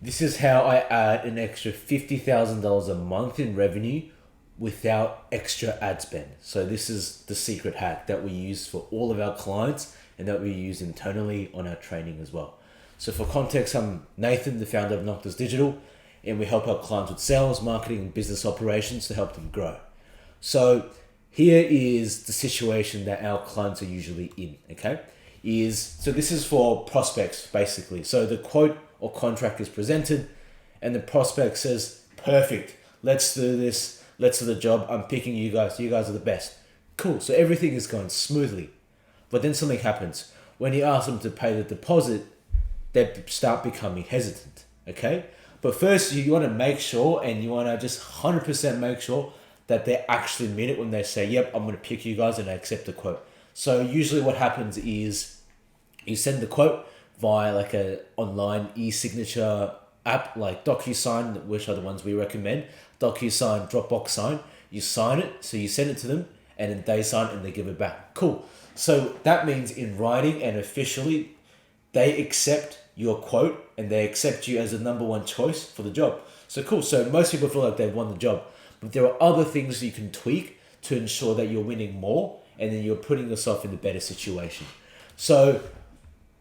This is how I add an extra $50,000 a month in revenue without extra ad spend. So this is the secret hack that we use for all of our clients and that we use internally on our training as well. So for context, I'm Nathan, the founder of Noctis Digital, and we help our clients with sales, marketing, and business operations to help them grow. So here is the situation that our clients are usually in, okay? So this is for prospects basically. So the quote or contract is presented and the prospect says, perfect, let's do this, let's do the job, I'm picking you guys are the best. Cool, so everything is going smoothly. But then something happens. When you ask them to pay the deposit, they start becoming hesitant, okay? But first you want to make sure, and you want to just 100% make sure that they actually mean it when they say, yep, I'm going to pick you guys and I accept the quote. So usually what happens is you send the quote via like a online e-signature app like DocuSign, which are the ones we recommend. DocuSign, Dropbox sign. You sign it, so you send it to them, and then they sign it and they give it back. Cool. So that means in writing and officially, they accept your quote and they accept you as the number one choice for the job. So cool. So most people feel like they've won the job, but there are other things you can tweak to ensure that you're winning more and then you're putting yourself in a better situation. So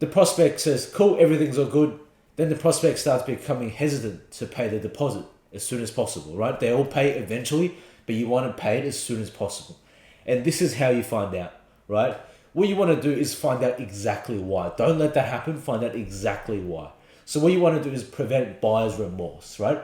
the prospect says, cool, everything's all good. Then the prospect starts becoming hesitant to pay the deposit as soon as possible, right? They all pay eventually, but you want to pay it as soon as possible. And this is how you find out, right? What you want to do is find out exactly why. Don't let that happen. Find out exactly why. So what you want to do is prevent buyer's remorse, right?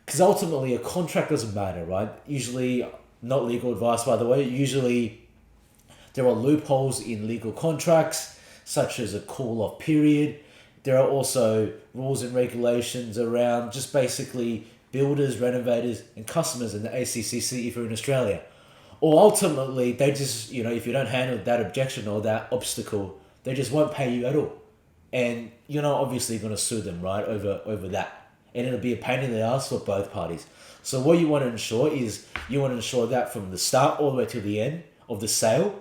Because ultimately a contract doesn't matter, right? Usually, not legal advice, by the way. Usually there are loopholes in legal contracts, such as a call-off period. There are also rules and regulations around just basically builders, renovators, and customers in the ACCC if you're in Australia. Or ultimately, they just, if you don't handle that objection or that obstacle, they just won't pay you at all. And you're not obviously going to sue them, right, over that. And it'll be a pain in the ass for both parties. So what you want to ensure is you want to ensure that from the start all the way to the end of the sale,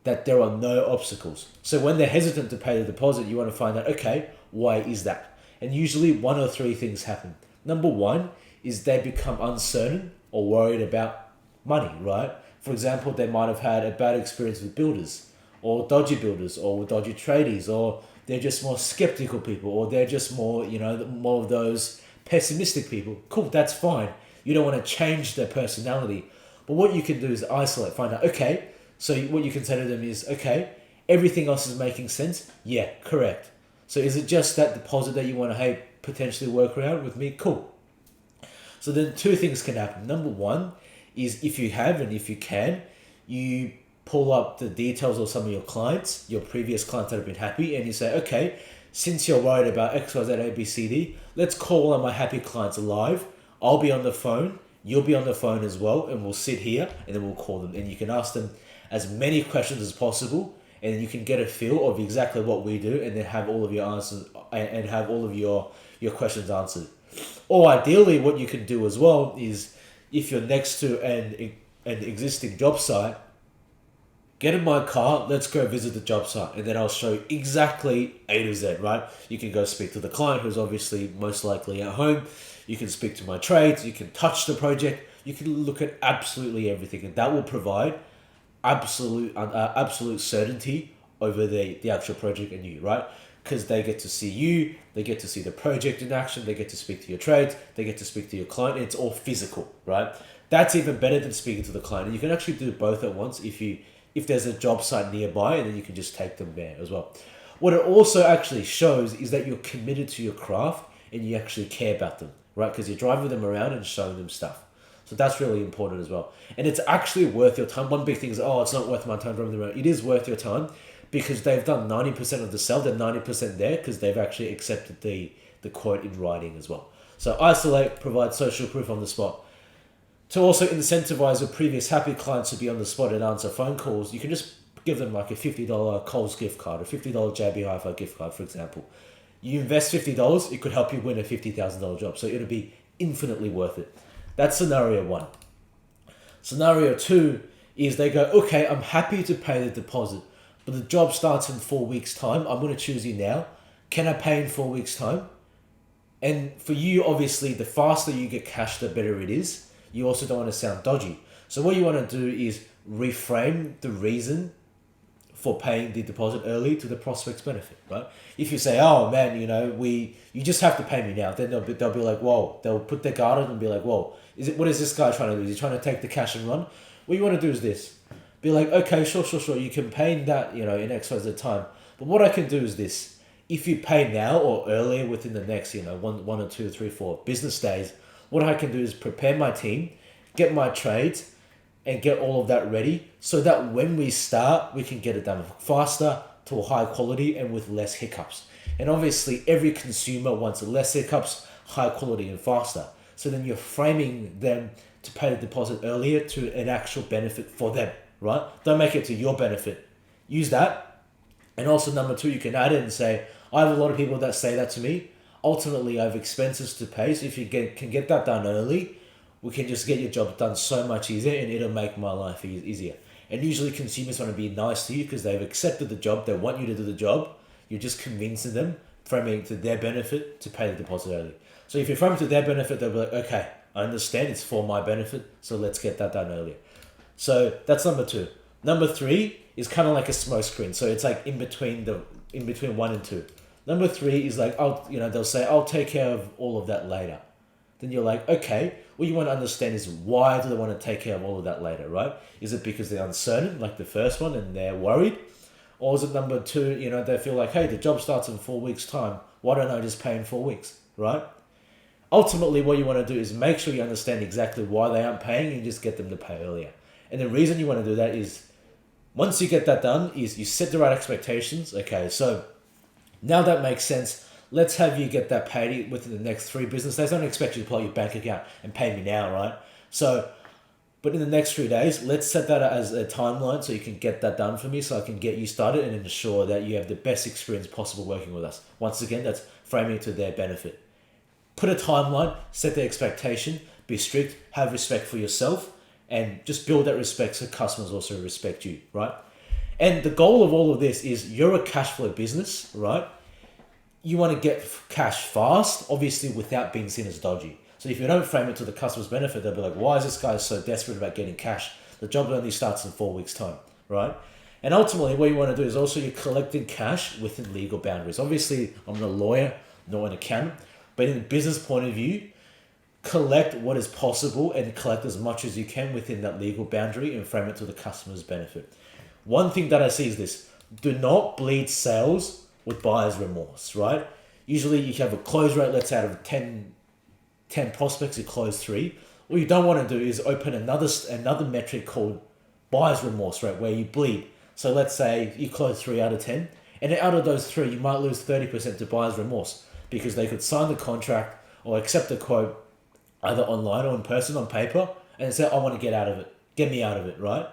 that there are no obstacles. So when they're hesitant to pay the deposit, you want to find out, okay, why is that? And usually one or three things happen. Number one is they become uncertain or worried about money, right? For example, they might have had a bad experience with builders or dodgy builders or with dodgy tradies, or they're just more skeptical people, or they're just more, more of those pessimistic people. Cool, that's fine. You don't want to change their personality. But what you can do is isolate, find out, okay, so what you can say to them is, okay, everything else is making sense? Yeah, correct. So is it just that deposit that you want to, hey, potentially work around with me? Cool. So then two things can happen. Number one is if you have and if you can, you pull up the details of some of your clients, your previous clients that have been happy, and you say, okay, since you're worried about X, Y, Z, A, B, C, D, let's call one of my happy clients live. I'll be on the phone, you'll be on the phone as well, and we'll sit here and then we'll call them. And you can ask them as many questions as possible, and you can get a feel of exactly what we do, and then have all of your answers and have all of your questions answered. Or ideally, what you can do as well is, if you're next to an existing job site, get in my car, let's go visit the job site, and then I'll show you exactly A to Z, right? You can go speak to the client, who's obviously most likely at home. You can speak to my trades, you can touch the project, you can look at absolutely everything, and that will provide absolute certainty over the actual project and you, right? Because they get to see you, they get to see the project in action, they get to speak to your trades, they get to speak to your client, and it's all physical, right? That's even better than speaking to the client. And you can actually do both at once if there's a job site nearby, and then you can just take them there as well. What it also actually shows is that you're committed to your craft and you actually care about them, right? Because you're driving them around and showing them stuff. So that's really important as well. And it's actually worth your time. One big thing is, it's not worth my time driving them around. It is worth your time because they've done 90% of the sale. They're 90% there because they've actually accepted the quote in writing as well. So isolate, provide social proof on the spot. To also incentivize your previous happy clients to be on the spot and answer phone calls, you can just give them like a $50 Coles gift card, a $50 JB Hi-Fi gift card, for example. You invest $50, it could help you win a $50,000 job. So it'll be infinitely worth it. That's scenario one. Scenario two is they go, okay, I'm happy to pay the deposit, but the job starts in 4 weeks' time. I'm going to choose you now. Can I pay in 4 weeks' time? And for you, obviously, the faster you get cash, the better it is. You also don't want to sound dodgy. So what you want to do is reframe the reason for paying the deposit early to the prospect's benefit, right? If you say, "Oh man, you just have to pay me now," then they'll be like, "Whoa!" They'll put their guard on and be like, "Whoa, what is this guy trying to do? Is he trying to take the cash and run?" What you want to do is this: be like, "Okay, sure. You can pay that, in X Y Z time, but what I can do is this: if you pay now or earlier within the next, one or two, three, 4 business days, what I can do is prepare my team, get my trades, and get all of that ready so that when we start, we can get it done faster, to a high quality, and with less hiccups." And obviously, every consumer wants less hiccups, high quality, and faster. So then you're framing them to pay the deposit earlier to an actual benefit for them, right? Don't make it to your benefit. Use that. And also, number two, you can add it and say, "I have a lot of people that say that to me. Ultimately, I have expenses to pay. So if you can get that done early, we can just get your job done so much easier, and it'll make my life easier." And usually consumers want to be nice to you because they've accepted the job. They want you to do the job. You're just convincing them, framing it to their benefit to pay the deposit early. So if you frame it to their benefit, they'll be like, "Okay, I understand it's for my benefit. So let's get that done earlier." So that's number two. Number three is kind of like a smoke screen. So it's like in between one and two. Number three is like, they'll say, "I'll take care of all of that later." Then you're like, okay, what you want to understand is why do they want to take care of all of that later, right? Is it because they're uncertain, like the first one, and they're worried? Or is it number two, they feel like, hey, the job starts in 4 weeks' time. Why don't I just pay in 4 weeks, right? Ultimately, what you want to do is make sure you understand exactly why they aren't paying and just get them to pay earlier. And the reason you want to do that is once you get that done is you set the right expectations. Okay, so now that makes sense. Let's have you get that paid within the next 3 business days. I don't expect you to pull out your bank account and pay me now, right? So, but in the next 3 days, let's set that as a timeline so you can get that done for me so I can get you started and ensure that you have the best experience possible working with us. Once again, that's framing it to their benefit. Put a timeline, set the expectation, be strict, have respect for yourself, and just build that respect so customers also respect you, right? And the goal of all of this is you're a cash flow business, right? You want to get cash fast, obviously without being seen as dodgy. So if you don't frame it to the customer's benefit, they'll be like, "Why is this guy so desperate about getting cash? The job only starts in 4 weeks' time," right? And ultimately, what you want to do is also you're collecting cash within legal boundaries. Obviously, I'm not a lawyer, nor an accountant, but in a business point of view, collect what is possible and collect as much as you can within that legal boundary and frame it to the customer's benefit. One thing that I see is this: do not bleed sales with buyer's remorse, right? Usually you have a close rate, let's say out of 10 prospects, you close 3. What you don't want to do is open another metric called buyer's remorse rate, where you bleed. So let's say you close 3 out of 10, and out of those 3, you might lose 30% to buyer's remorse because they could sign the contract or accept the quote either online or in person on paper and say, "I want to get out of it. Get me out of it," right?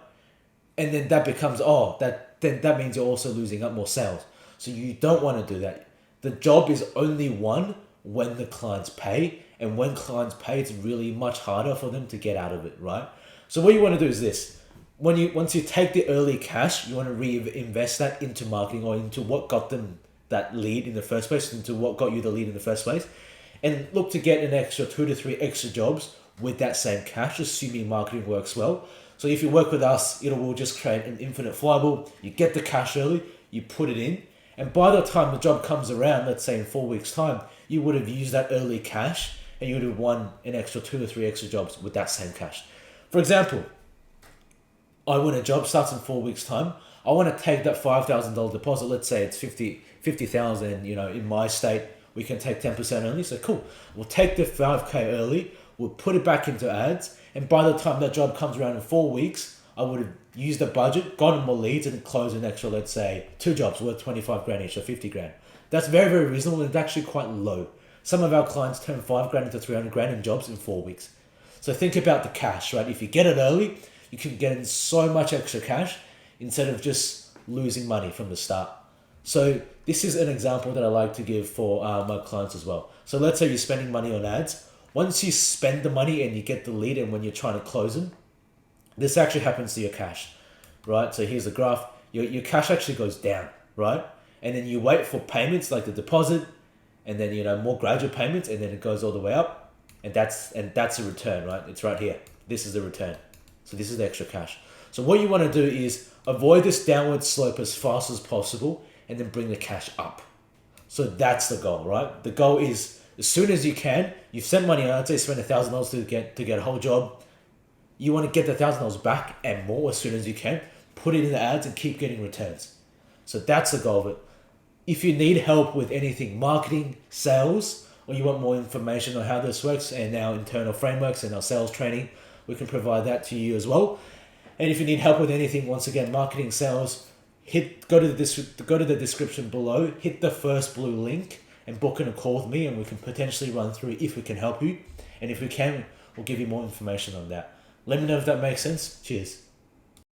And then that becomes, that means you're also losing up more sales. So you don't want to do that. The job is only won when the clients pay, and when clients pay, it's really much harder for them to get out of it, right? So what you want to do is this: once you take the early cash, you want to reinvest that into marketing or into what got them that lead in the first place, into what got you the lead in the first place, and look to get an extra 2 to 3 extra jobs with that same cash, assuming marketing works well. So if you work with us, we'll just create an infinite flywheel. You get the cash early, you put it in, and by the time the job comes around, let's say in 4 weeks' time, you would have used that early cash and you would have won an extra 2 or 3 extra jobs with that same cash. For example, I win a job, starts in 4 weeks' time. I want to take that $5,000 deposit. Let's say it's 50,000. In my state, we can take 10% early. So cool. We'll take the 5K early. We'll put it back into ads. And by the time that job comes around in 4 weeks, I would have used the budget, gotten more leads, and closed an extra, let's say, 2 jobs worth 25 grand each, or 50 grand. That's very, very reasonable, and it's actually quite low. Some of our clients turn 5 grand into 300 grand in jobs in 4 weeks. So think about the cash, right? If you get it early, you can get in so much extra cash instead of just losing money from the start. So this is an example that I like to give for my clients as well. So let's say you're spending money on ads. Once you spend the money and you get the lead, and when you're trying to close them, this actually happens to your cash, right? So here's the graph. Your cash actually goes down, right? And then you wait for payments like the deposit and then more gradual payments, and then it goes all the way up, and that's a return, right? It's right here. This is the return. So this is the extra cash. So what you want to do is avoid this downward slope as fast as possible, and then bring the cash up. So that's the goal, right? The goal is as soon as you can, you've sent money out. Let's say spend $1,000 to get a whole job. You want to get the $1,000 back and more as soon as you can. Put it in the ads and keep getting returns. So that's the goal of it. If you need help with anything, marketing, sales, or you want more information on how this works and our internal frameworks and our sales training, we can provide that to you as well. And if you need help with anything, once again, marketing, sales, go to the description below, hit the first blue link and book in a call with me, and we can potentially run through if we can help you. And if we can, we'll give you more information on that. Let me know if that makes sense. Cheers.